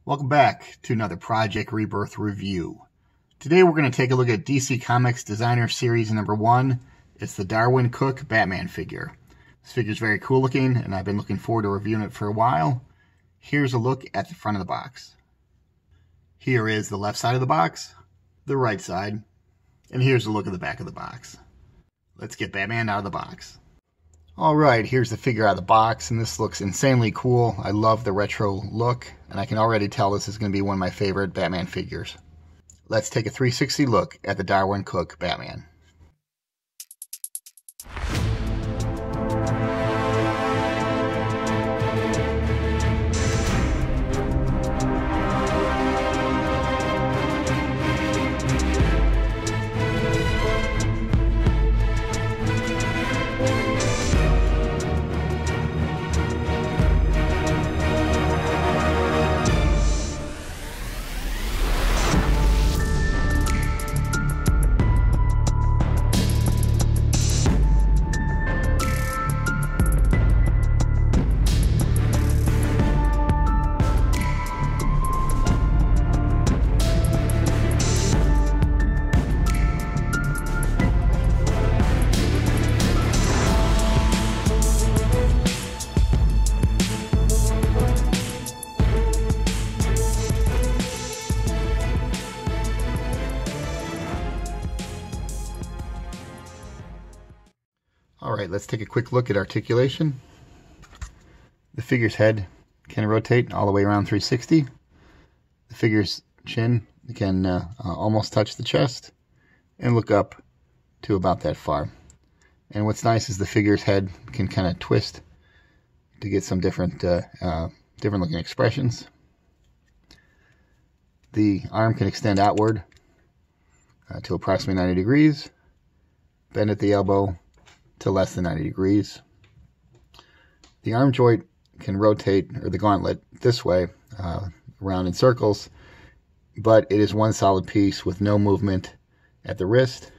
Welcome back to another Project Rebirth review. Today we're going to take a look at DC Comics Designer Series number 1. It's the Darwyn Cooke Batman figure. This figure is very cool looking, and I've been looking forward to reviewing it for a while. Here's a look at the front of the box. Here is the left side of the box, the right side, and here's a look at the back of the box. Let's get Batman out of the box. Alright, here's the figure out of the box, and this looks insanely cool. I love the retro look, and I can already tell this is going to be one of my favorite Batman figures. Let's take a 360 look at the Darwyn Cooke Batman. Alright, let's take a quick look at articulation. The figure's head can rotate all the way around 360. The figure's chin can almost touch the chest and look up to about that far. And what's nice is the figure's head can kind of twist to get some different looking expressions. The arm can extend outward to approximately 90 degrees, bend at the elbow to less than 90 degrees. The arm joint can rotate, or the gauntlet, this way, around in circles, but it is one solid piece with no movement at the wrist.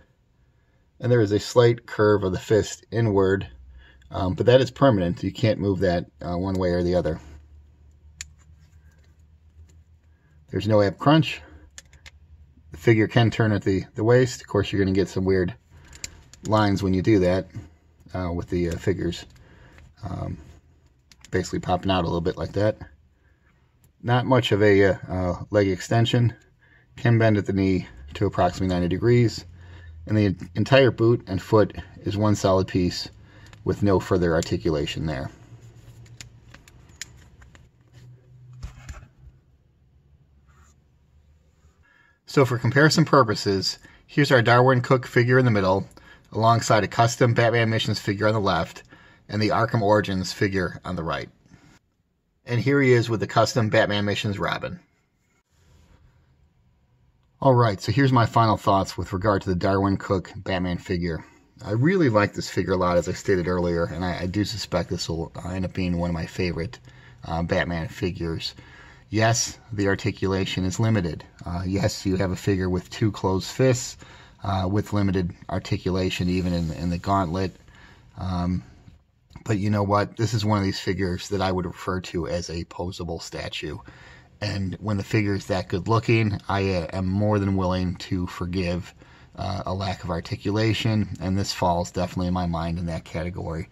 And there is a slight curve of the fist inward, but that is permanent. You can't move that one way or the other. There's no ab crunch. The figure can turn at the waist. Of course, you're going to get some weird lines when you do that with the figures basically popping out a little bit like that. Not much of a leg extension. Can bend at the knee to approximately 90 degrees, and the entire boot and foot is one solid piece with no further articulation there. So for comparison purposes, here's our Darwyn Cooke figure in the middle, alongside a custom Batman Missions figure on the left, and the Arkham Origins figure on the right. And here he is with the custom Batman Missions Robin. Alright, so here's my final thoughts with regard to the Darwyn Cooke Batman figure. I really like this figure a lot, as I stated earlier, and I do suspect this will end up being one of my favorite Batman figures. Yes, the articulation is limited. Yes, you have a figure with two closed fists, with limited articulation even in the gauntlet. But you know what? This is one of these figures that I would refer to as a posable statue. And when the figure is that good looking, I am more than willing to forgive a lack of articulation, and this falls definitely in my mind in that category.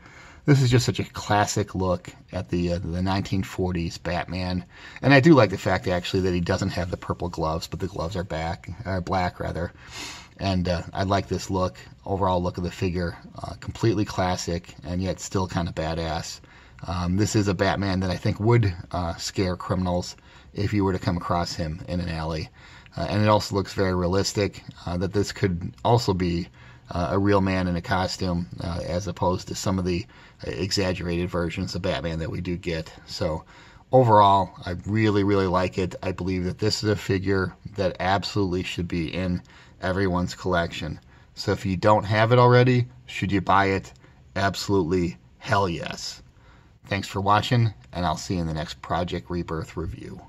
This is just such a classic look at the 1940s Batman, and I do like the fact actually that he doesn't have the purple gloves, but the gloves are black rather. And I like this look, overall look of the figure, completely classic and yet still kind of badass. This is a Batman that I think would scare criminals if you were to come across him in an alley. And it also looks very realistic, that this could also be a real man in a costume, as opposed to some of the exaggerated versions of Batman that we do get. So overall, I really, really like it. I believe that this is a figure that absolutely should be in everyone's collection. So if you don't have it already, should you buy it? Absolutely, hell yes. Thanks for watching, and I'll see you in the next Project Rebirth review.